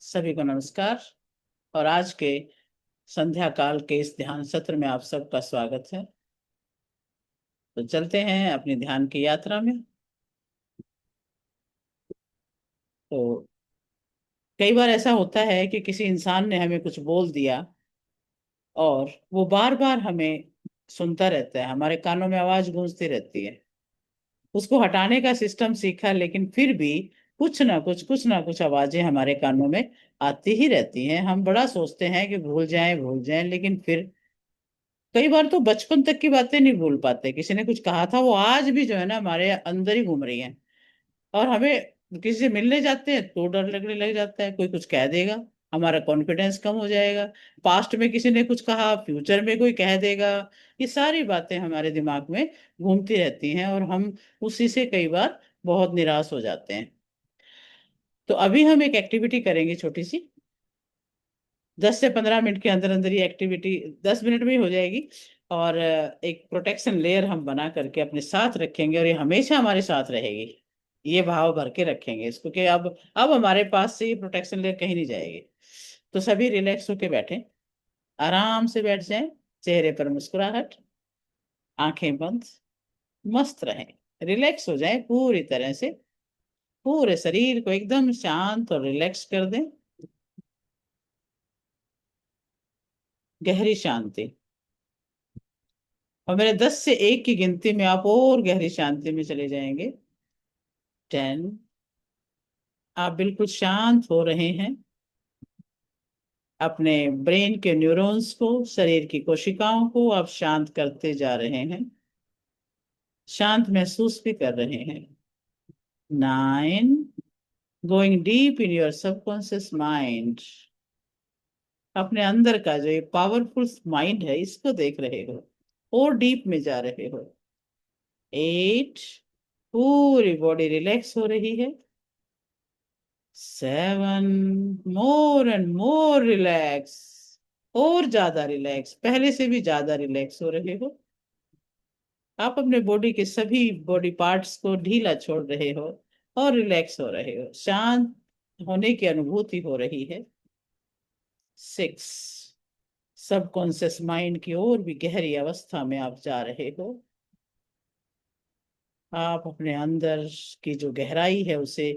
सभी को नमस्कार। और आज के संध्या काल के इस ध्यान सत्र में आप सबका स्वागत है। तो चलते हैं अपनी ध्यान की यात्रा में। तो कई बार ऐसा होता है कि किसी इंसान ने हमें कुछ बोल दिया और वो बार बार हमें सुनता रहता है, हमारे कानों में आवाज गूंजती रहती है। उसको हटाने का सिस्टम सीखा, लेकिन फिर भी कुछ ना कुछ आवाजें हमारे कानों में आती ही रहती हैं। हम बड़ा सोचते हैं कि भूल जाएं, लेकिन फिर कई बार तो बचपन तक की बातें नहीं भूल पाते। किसी ने कुछ कहा था, वो आज भी जो है ना हमारे अंदर ही घूम रही है। और हमें किसी से मिलने जाते हैं तो डर लगने लग जाता है, कोई कुछ कह देगा, हमारा कॉन्फिडेंस कम हो जाएगा। पास्ट में किसी ने कुछ कहा, फ्यूचर में कोई कह देगा। ये सारी बातें हमारे दिमाग में घूमती रहती हैं और हम उसी से कई बार बहुत निराश हो जाते हैं। तो अभी हम एक एक्टिविटी करेंगे छोटी सी। 10 से 15 मिनट के अंदर अंदर ये एक्टिविटी 10 मिनट में ही हो जाएगी। और एक प्रोटेक्शन लेयर हम बना करके अपने साथ रखेंगे और ये हमेशा हमारे साथ रहेगी। ये भाव भर के रखेंगे इसको कि अब हमारे पास से ये प्रोटेक्शन लेयर कहीं नहीं जाएगी। तो सभी रिलैक्स होके बैठे, आराम से बैठ जाएं। चेहरे पर मुस्कुराहट, आंखें बंद, मस्त रहें, रिलैक्स हो जाएं पूरी तरह से। पूरे शरीर को एकदम शांत और रिलैक्स कर दें। गहरी शांति। और मेरे 10 से 1 की गिनती में आप और गहरी शांति में चले जाएंगे। 10। आप बिल्कुल शांत हो रहे हैं। अपने ब्रेन के न्यूरॉन्स को, शरीर की कोशिकाओं को आप शांत करते जा रहे हैं। शांत महसूस भी कर रहे हैं। 9। Going deep in your subconscious mind. अपने अंदर का जो ये पावरफुल माइंड है, इसको देख रहे हो और डीप में जा रहे हो। 8। पूरी बॉडी रिलैक्स हो रही है। 7। More and more relax. और ज्यादा रिलैक्स, पहले से भी ज्यादा रिलैक्स हो रहे हो। आप अपने बॉडी के सभी बॉडी पार्ट्स को ढीला छोड़ रहे हो और रिलैक्स हो रहे हो। शांत होने की अनुभूति हो रही है। 6। सबकॉन्शियस माइंड की और भी गहरी अवस्था में आप जा रहे हो। आप अपने अंदर की जो गहराई है उसे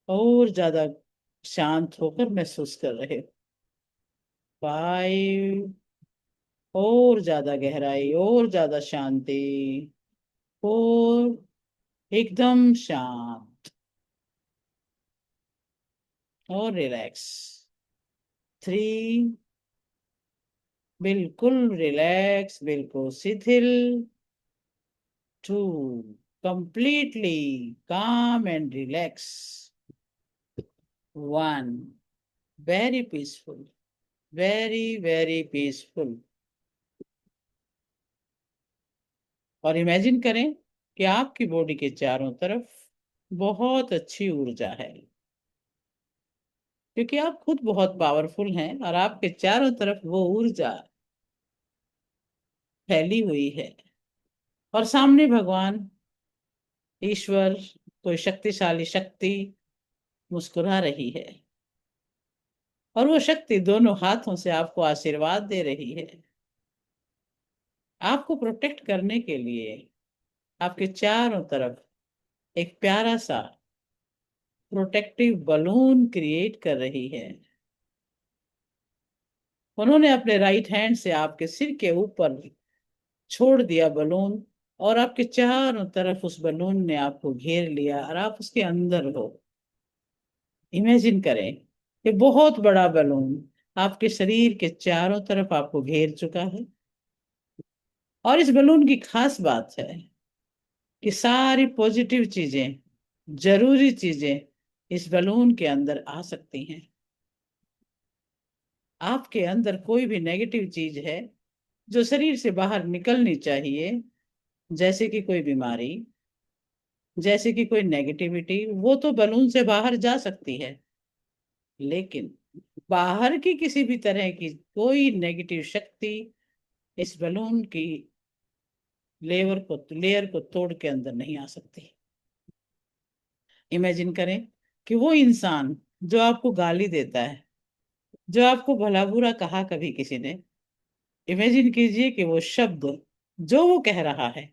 और ज्यादा शांत होकर महसूस कर रहे हो। 5। और ज्यादा गहराई और ज्यादा शांति। 4। एकदम शांत और रिलैक्स। 3। बिल्कुल रिलैक्स, बिल्कुल शिथिल। 2। कंप्लीटली काम and relax. 1। Very peaceful, very very peaceful. और इमेजिन करें कि आपकी बॉडी के चारों तरफ बहुत अच्छी ऊर्जा है, क्योंकि आप खुद बहुत पावरफुल हैं और आपके चारों तरफ वो ऊर्जा फैली हुई है। और सामने भगवान, ईश्वर, कोई शक्तिशाली शक्ति मुस्कुरा रही है। और वो शक्ति दोनों हाथों से आपको आशीर्वाद दे रही है। आपको प्रोटेक्ट करने के लिए आपके चारों तरफ एक प्यारा सा प्रोटेक्टिव बलून क्रिएट कर रही है। उन्होंने अपने राइट हैंड से आपके सिर के ऊपर छोड़ दिया बलून। और आपके चारों तरफ उस बलून ने आपको घेर लिया और आप उसके अंदर हो। इमेजिन करें कि बहुत बड़ा बलून आपके शरीर के चारों तरफ आपको घेर चुका है। और इस बलून की खास बात है कि सारी पॉजिटिव चीजें, जरूरी चीजें इस बलून के अंदर आ सकती हैं। आपके अंदर कोई भी नेगेटिव चीज है जो शरीर से बाहर निकलनी चाहिए, जैसे कि कोई बीमारी, जैसे कि कोई नेगेटिविटी, वो तो बलून से बाहर जा सकती है। लेकिन बाहर की किसी भी तरह की कोई नेगेटिव शक्ति इस बलून की लेयर को तोड़ के अंदर नहीं आ सकती। इमेजिन करें कि वो इंसान जो आपको गाली देता है, जो आपको भला बुरा कहा कभी किसी ने, इमेजिन कीजिए कि वो शब्द जो वो कह रहा है,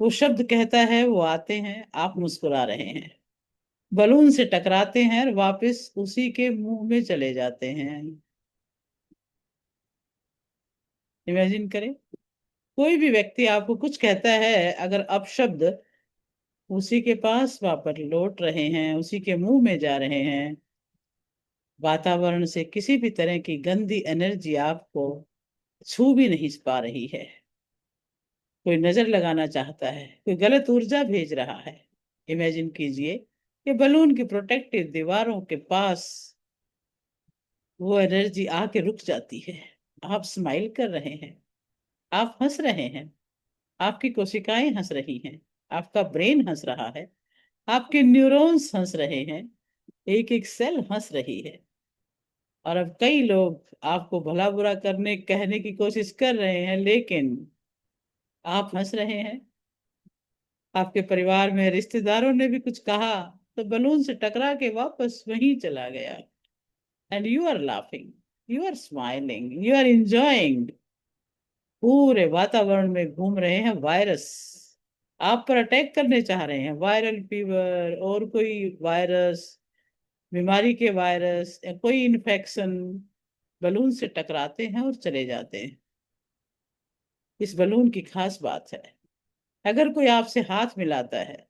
वो शब्द कहता है, वो आते हैं, आप मुस्कुरा रहे हैं, बलून से टकराते हैं और वापस उसी के मुंह में चले जाते हैं। इमेजिन करें, कोई भी व्यक्ति आपको कुछ कहता है, अगर अपशब्द उसी के पास वापस लौट रहे हैं, उसी के मुंह में जा रहे हैं, वातावरण से किसी भी तरह की गंदी एनर्जी आपको छू भी नहीं पा रही है। कोई नजर लगाना चाहता है, कोई गलत ऊर्जा भेज रहा है, इमेजिन कीजिए कि बलून की प्रोटेक्टिव दीवारों के पास वो एनर्जी आके रुक जाती है। आप स्माइल कर रहे हैं, आप हंस रहे हैं, आपकी कोशिकाएं हंस रही हैं, आपका ब्रेन हंस रहा है, आपके न्यूरॉन्स हंस रहे हैं, एक एक सेल हंस रही है। और अब कई लोग आपको भला बुरा करने कहने की कोशिश कर रहे हैं, लेकिन आप हंस रहे हैं। आपके परिवार में रिश्तेदारों ने भी कुछ कहा तो बलून से टकरा के वापस वहीं चला गया। And you are laughing, you are smiling, you are enjoying. पूरे वातावरण में घूम रहे हैं वायरस, आप पर अटैक करने चाह रहे हैं, वायरल फीवर और कोई वायरस, बीमारी के वायरस या कोई इन्फेक्शन। बलून से टकराते हैं और चले जाते हैं। इस बलून की खास बात है, अगर कोई आपसे हाथ मिलाता है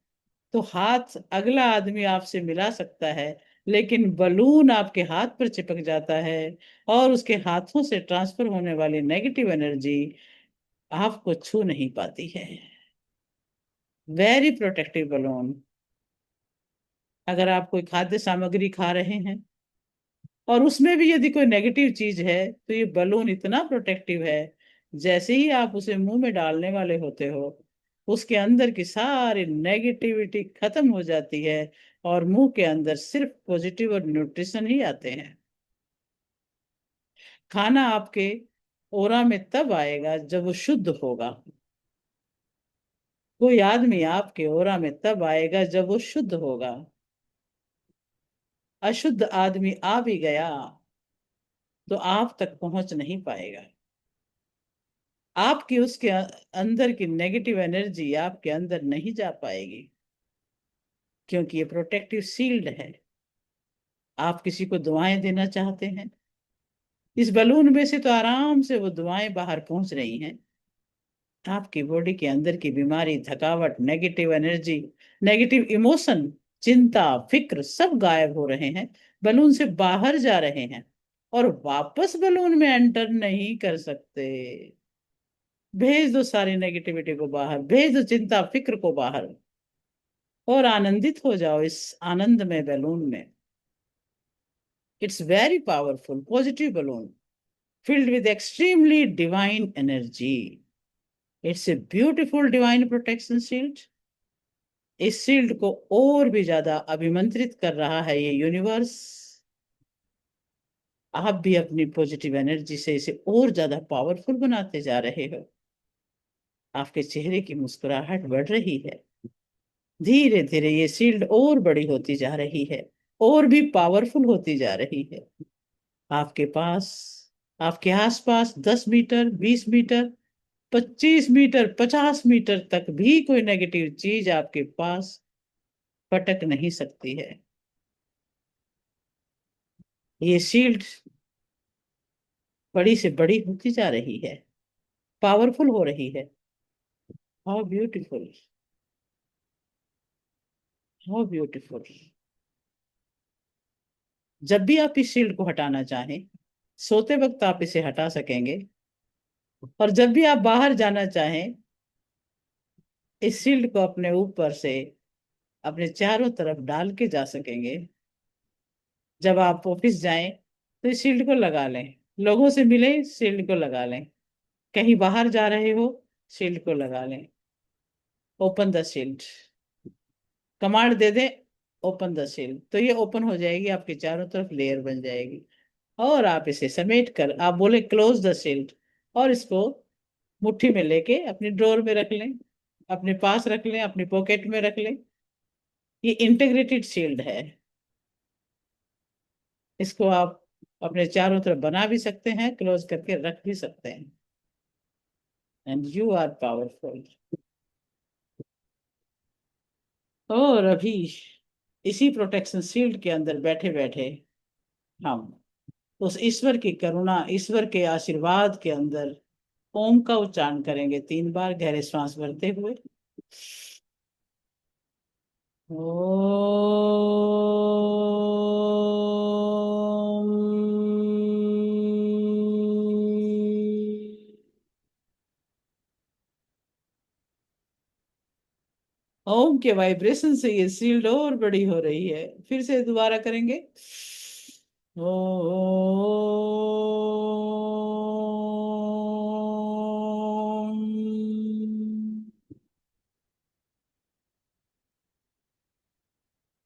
तो हाथ अगला आदमी आपसे मिला सकता है, लेकिन बलून आपके हाथ पर चिपक जाता है और उसके हाथों से ट्रांसफर होने वाली नेगेटिव एनर्जी आपको छू नहीं पाती है। Very protective balloon. अगर आप कोई खाद्य सामग्री खा रहे हैं और उसमें भी यदि कोई नेगेटिव चीज है, तो ये बलून इतना प्रोटेक्टिव है, जैसे ही आप उसे मुंह में डालने वाले होते हो, उसके अंदर की सारी नेगेटिविटी खत्म हो जाती है और मुंह के अंदर सिर्फ पॉजिटिव और न्यूट्रिशन ही आते हैं। खाना आपके ओरा में तब आएगा जब वो शुद्ध होगा। कोई आदमी आपके ओरा में तब आएगा जब वो शुद्ध होगा। अशुद्ध आदमी आ भी गया तो आप तक पहुंच नहीं पाएगा। आपकी उसके अंदर की नेगेटिव एनर्जी आपके अंदर नहीं जा पाएगी, क्योंकि ये प्रोटेक्टिव शील्ड है। आप किसी को दुआएं देना चाहते हैं, इस बलून में से तो आराम से वो दुआएं बाहर पहुंच रही हैं। आपकी बॉडी के अंदर की बीमारी, थकावट, नेगेटिव एनर्जी, नेगेटिव इमोशन, चिंता, फिक्र सब गायब हो रहे हैं, बलून से बाहर जा रहे हैं और वापस बलून में एंटर नहीं कर सकते। भेज दो सारी नेगेटिविटी को बाहर, भेज दो चिंता फिक्र को बाहर और आनंदित हो जाओ इस आनंद में बलून में। It's very powerful positive balloon filled with extremely divine energy. It's a beautiful divine protection shield. इस शील्ड को और भी ज्यादा अभिमंत्रित कर रहा है ये यूनिवर्स। आप भी अपनी पॉजिटिव एनर्जी से इसे और ज्यादा पावरफुल बनाते जा रहे हो। आपके चेहरे की मुस्कुराहट बढ़ रही है, धीरे धीरे ये शील्ड और बड़ी होती जा रही है, और भी पावरफुल होती जा रही है। आपके पास, आपके आसपास 10 मीटर, 20 मीटर, 25 मीटर, 50 मीटर तक भी कोई नेगेटिव चीज आपके पास पटक नहीं सकती है। ये शील्ड बड़ी से बड़ी होती जा रही है, पावरफुल हो रही है। How beautiful, how beautiful. जब भी आप इस शील्ड को हटाना चाहें, सोते वक्त आप इसे हटा सकेंगे, और जब भी आप बाहर जाना चाहें, इस शील्ड को अपने ऊपर से अपने चारों तरफ डाल के जा सकेंगे। जब आप ऑफिस जाएं तो इस शील्ड को लगा लें, लोगों से मिले शील्ड को लगा लें, कहीं बाहर जा रहे हो शील्ड को लगा लें। ओपन द शील्ड, कमांड दे दें, ओपन द शील्ड, तो ये ओपन हो जाएगी, आपके चारों तरफ लेयर बन जाएगी। और आप इसे समेट कर आप बोले क्लोज द शील्ड, और इसको मुट्ठी में लेके अपनी ड्रॉर में रख लें, अपने पास रख लें, अपनी पॉकेट में रख लें। ये इंटीग्रेटेड शील्ड है। इसको आप अपने चारों तरफ बना भी सकते हैं, क्लोज करके रख भी सकते हैं। And you are powerful. और अभी इसी प्रोटेक्शन शील्ड के अंदर बैठे बैठे हम उस ईश्वर की करुणा, ईश्वर के आशीर्वाद के अंदर ओम का उच्चारण करेंगे 3 बार गहरे श्वास भरते हुए। ओम के वाइब्रेशन से ये शील्ड और बड़ी हो रही है। फिर से दोबारा करेंगे। ओम।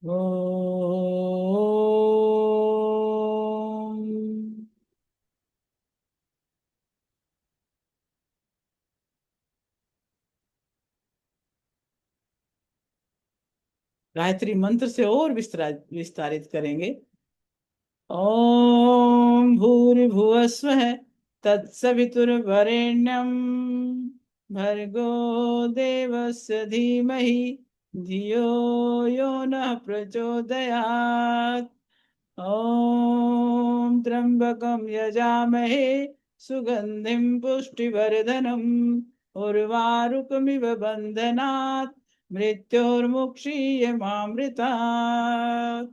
ओम। गायत्री मंत्र से और विस्तारित करेंगे। ओम भूर्भुवः स्वः तत्सवितुर्वरेण्यं भर्गो देवस्य धीमहि धियो यो नः प्रचोदयात्। ओम त्र्यंबकं यजामहे सुगंधिं पुष्टिवर्धनम् उर्वारुकमिव बन्धनात् मृत्योर्मुक्षीयमामृतात्।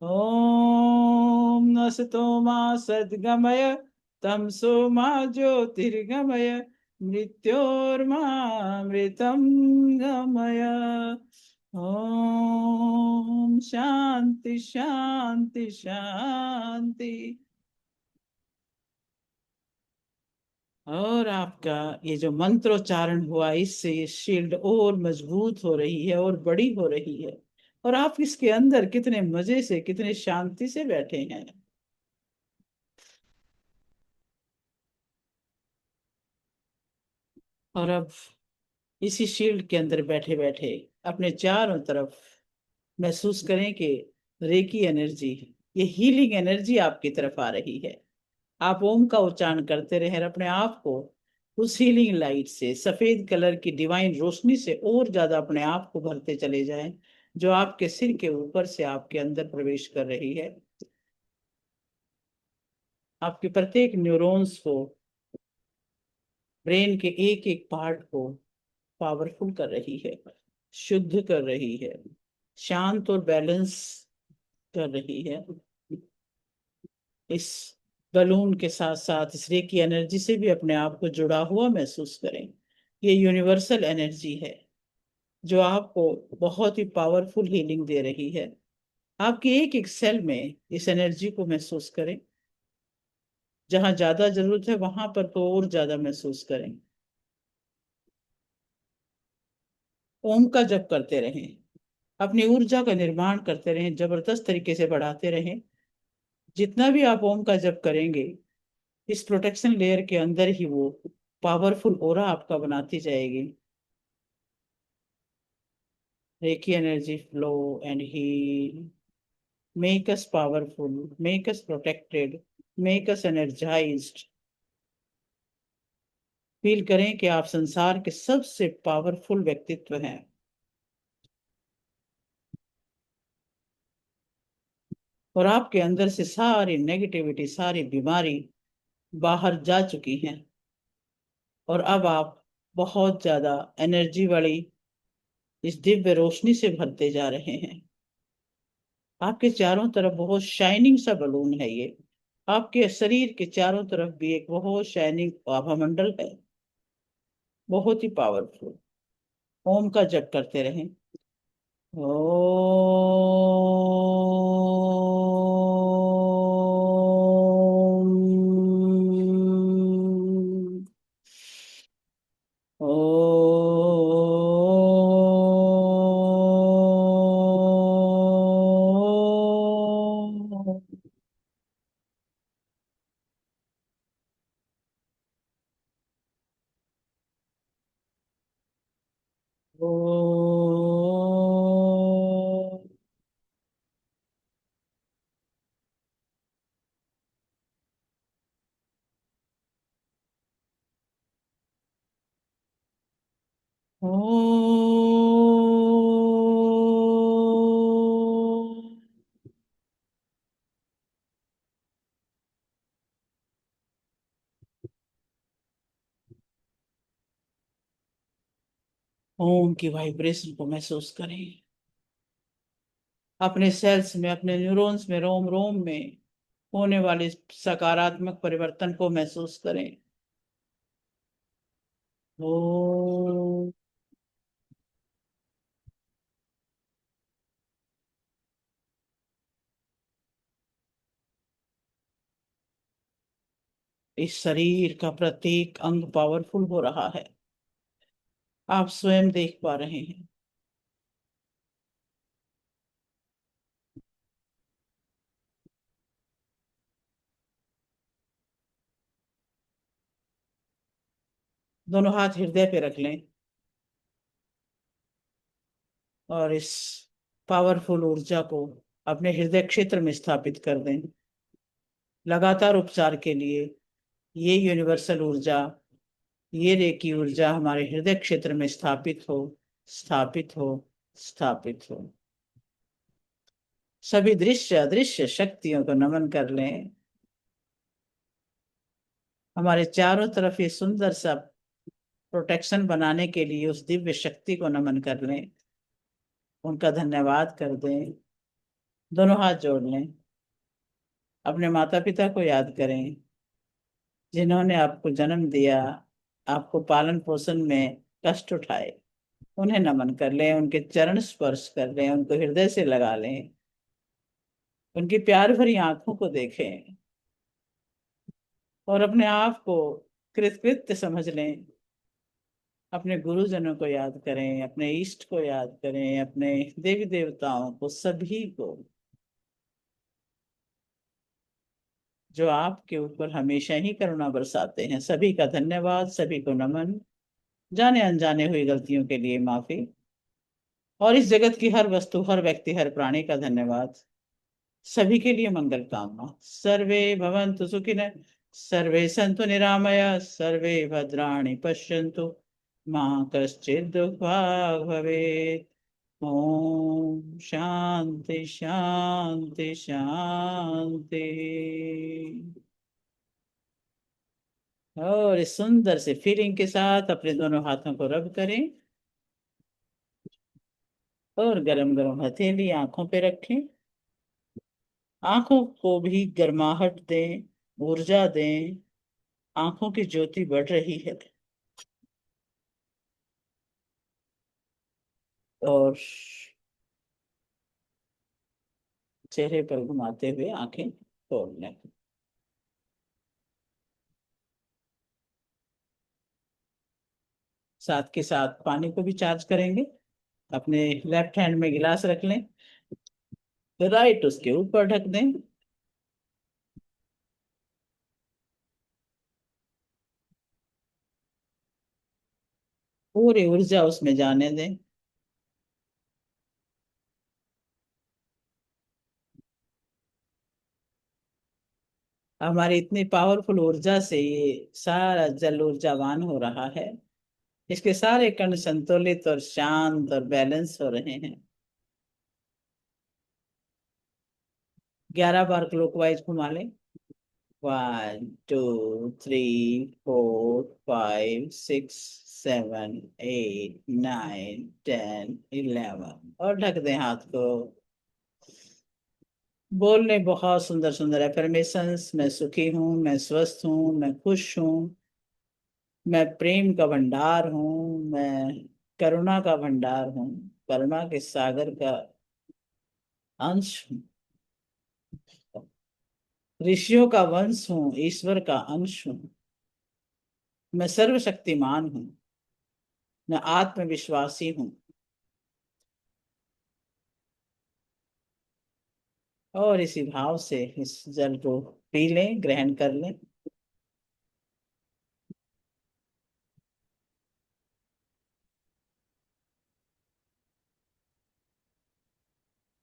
ओम नसतो मा सद्गमय तमसो मा ज्योतिर्गमय मृत्योर्मामृतं गमय। ओम शांति शांति शांति। और आपका ये जो मंत्रोच्चारण हुआ, इससे ये शील्ड और मजबूत हो रही है और बड़ी हो रही है। और आप इसके अंदर कितने मजे से, कितने शांति से बैठे हैं। और अब इसी शील्ड के अंदर बैठे बैठे अपने चारों तरफ महसूस करें कि रेकी एनर्जी, ये हीलिंग एनर्जी आपकी तरफ आ रही है। आप ओम का उच्चारण करते रहें और अपने आप को उस हीलिंग लाइट से, सफेद कलर की डिवाइन रोशनी से और ज्यादा अपने आप को भरते चले जाएं, जो आपके सिर के ऊपर से आपके अंदर प्रवेश कर रही है। आपके प्रत्येक न्यूरॉन्स को, ब्रेन के एक एक पार्ट को पावरफुल कर रही है, शुद्ध कर रही है, शांत और बैलेंस कर रही है। इस बलून के साथ साथ इस रे की एनर्जी से भी अपने आप को जुड़ा हुआ महसूस करें। ये यूनिवर्सल एनर्जी है जो आपको बहुत ही पावरफुल हीलिंग दे रही है। आपके एक एक सेल में इस एनर्जी को महसूस करें। जहां ज्यादा जरूरत है वहां पर तो और ज्यादा महसूस करें। ओम का जप करते रहें, अपनी ऊर्जा का निर्माण करते रहें, जबरदस्त तरीके से बढ़ाते रहें। जितना भी आप ओम का जप करेंगे, इस प्रोटेक्शन लेयर के अंदर ही वो पावरफुल ऑरा आपका बनाती जाएगी। Reiki energy flow and heal, make us powerful, make us protected, make us energized. Feel करें कि आप संसार के सबसे पावरफुल व्यक्तित्व हैं। और आपके अंदर से सारी नेगेटिविटी, सारी बीमारी बाहर जा चुकी हैं। और अब आप बहुत ज्यादा एनर्जी वाली इस दिव्य रोशनी से भरते जा रहे हैं। आपके चारों तरफ बहुत शाइनिंग सा बलून है ये। आपके शरीर के चारों तरफ भी एक बहुत शाइनिंग आभा मंडल है, बहुत ही पावरफुल। ओम का जप करते रहें। ओम। ओम। ओम। ओम की वाइब्रेशन को महसूस करें, अपने सेल्स में, अपने न्यूरॉन्स में, रोम रोम में होने वाले सकारात्मक परिवर्तन को महसूस करें। ओम। इस शरीर का प्रत्येक अंग पावरफुल हो रहा है, आप स्वयं देख पा रहे हैं। दोनों हाथ हृदय पे रख लें और इस पावरफुल ऊर्जा को अपने हृदय क्षेत्र में स्थापित कर दें। लगातार उपचार के लिए ये यूनिवर्सल ऊर्जा, ये रेकी ऊर्जा हमारे हृदय क्षेत्र में स्थापित हो, स्थापित हो, स्थापित हो। सभी दृश्य अदृश्य शक्तियों को नमन कर लें। हमारे चारों तरफ ये सुंदर सा प्रोटेक्शन बनाने के लिए उस दिव्य शक्ति को नमन कर लें, उनका धन्यवाद कर दें। दोनों हाथ जोड़ लें, अपने माता पिता को याद करें जिन्होंने आपको जन्म दिया, आपको पालन पोषण में कष्ट उठाए। उन्हें नमन कर लें, उनके चरण स्पर्श कर लें, उनको हृदय से लगा लें, उनकी प्यार भरी आंखों को देखें और अपने आप को कृतकृत्य समझ लें। अपने गुरुजनों को याद करें, अपने इष्ट को याद करें, अपने देवी देवताओं को, सभी को जो आपके ऊपर हमेशा ही करुणा बरसाते हैं। सभी का धन्यवाद, सभी को नमन, जाने अनजाने हुई गलतियों के लिए माफी, और इस जगत की हर वस्तु, हर व्यक्ति, हर प्राणी का धन्यवाद। सभी के लिए मंगल कामना। सर्वे भवन्तु सुखिनः, सर्वे सन्तु निरामया, सर्वे भद्राणि पश्यन्तु, मां कश्चित् दुःखभाग् भवेत्। ओम शांति शांति शांति। और इस सुंदर से फीलिंग के साथ अपने दोनों हाथों को रब करें और गरम गरम हथेली आंखों पे रखें। आंखों को भी गर्माहट दें, ऊर्जा दें। आंखों की ज्योति बढ़ रही है और चेहरे पर घुमाते हुए आंखें खोल लें। साथ के साथ पानी को भी चार्ज करेंगे। अपने लेफ्ट हैंड में गिलास रख लें, राइट उसके ऊपर ढक दें। पूरी ऊर्जा उसमें जाने दें। हमारी इतनी पावरफुल ऊर्जा से ये सारा जल ऊर्जावान हो रहा है। इसके सारे कण संतुलित और शांत और बैलेंस हो रहे हैं। 11 बार क्लॉकवाइज घुमा लें। 1 2 3 4 5 6 7 8 9 10 11 और ढक दें हाथ को। बोल लें बहुत सुंदर सुंदर एफर्मेशंस। मैं सुखी हूँ, मैं स्वस्थ हूँ, मैं खुश हूँ, मैं प्रेम का भंडार हूँ, मैं करुणा का भंडार हूँ, करुणा के सागर का अंश हूँ, ऋषियों का वंश हूँ, ईश्वर का अंश हूँ, मैं सर्वशक्तिमान हूँ, मैं आत्मविश्वासी हूँ। और इसी भाव से इस जल को पी लें, ग्रहण कर लें।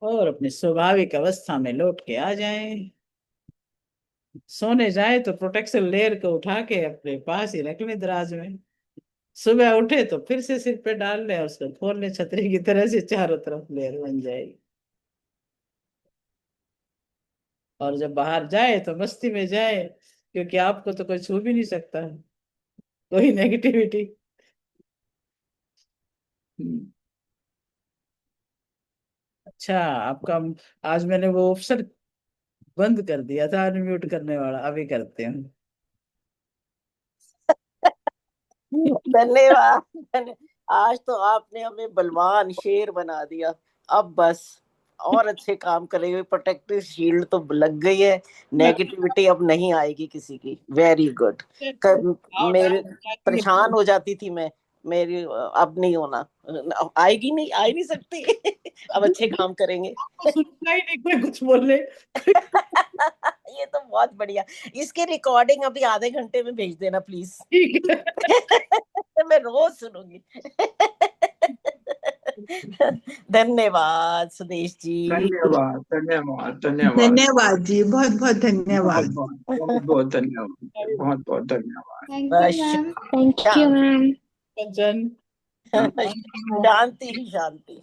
और अपनी स्वाभाविक अवस्था में लौट के आ जाएं। सोने जाए तो प्रोटेक्शन लेयर को उठा के अपने पास ही रख लें दराज में। सुबह उठे तो फिर से सिर पे डाल ले, उसको खोल ले, छतरी की तरह से चारों तरफ लेयर बन जाएगी। और जब बाहर जाए तो मस्ती में जाए, क्योंकि आपको तो कोई छू भी नहीं सकता है, कोई नेगेटिविटी। अच्छा, आपका, आज मैंने वो ऑप्शन बंद कर दिया था अनम्यूट करने वाला, अभी करते हैं। धन्यवाद। आज तो आपने हमें बलवान शेर बना दिया। अब बस और अच्छे काम करेंगे, प्रोटेक्टिव शील्ड तो लग गई है, नेगेटिविटी अब नहीं आएगी किसी की। Very good. आओ मेरे डाल, परेशान हो जाती थी मैं, मेरी अब नहीं होना, आएगी नहीं, आ ही नहीं सकती। अब अच्छे काम करेंगे। आपको सुनना ही नहीं कोई कुछ बोले। ये तो बहुत बढ़िया। इसकी रिकॉर्डिंग अभी आधे घंटे में भेज देना प्लीज। ठीक है। मैं रोज सुनूंगी। धन्यवाद सुदेश जी। धन्यवाद धन्यवाद धन्यवाद। धन्यवाद जी, बहुत बहुत बहुत धन्यवाद। बहुत बहुत बहुत धन्यवाद, बहुत बहुत धन्यवाद। Thank you ma'am. Thank you ma'am. Kanchan, शांति ही शांति।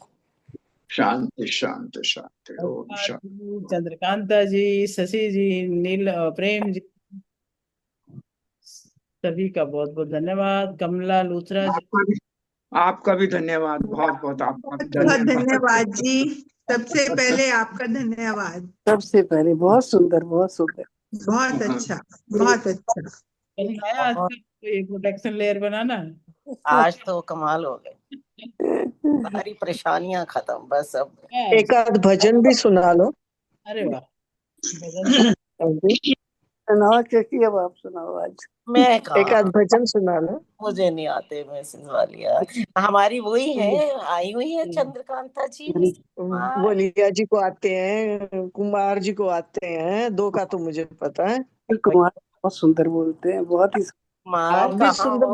शांति शांति शांति, ओम शांति। चंद्रकांता जी, शशि जी, नील, प्रेम जी, सभी का बहुत बहुत धन्यवाद। कमला लूथरा जी, आपका भी धन्यवाद, बहुत बहुत आपका भी बहुत धन्यवाद। धन्यवाद जी, सबसे पहले आपका धन्यवाद। सबसे पहले बहुत सुंदर, बहुत सुंदर। बहुत अच्छा, बहुत अच्छा। कहीं आया आज तक ये प्रोटेक्शन लेयर बनाना। आज तो कमाल हो गए, सारी परेशानियां खत्म बस अब। एक आध भजन भी सुना लो। अरे वाह, भजन सुनाओ क्योंकि अब आप सुनाओ आज। मैं एक कहा, आध भजन सुना लो। मुझे नहीं आते मैसेज वालिया। हमारी वही है, आई हुई है चंद्रकांता जी। बोलिया जी को आते हैं, कुमार जी को आते हैं, दो का तो मुझे पता है। कुमार बहुत सुंदर बोलते हैं, बहुत ही कुमार आप भी कहाँ सुंदर हो?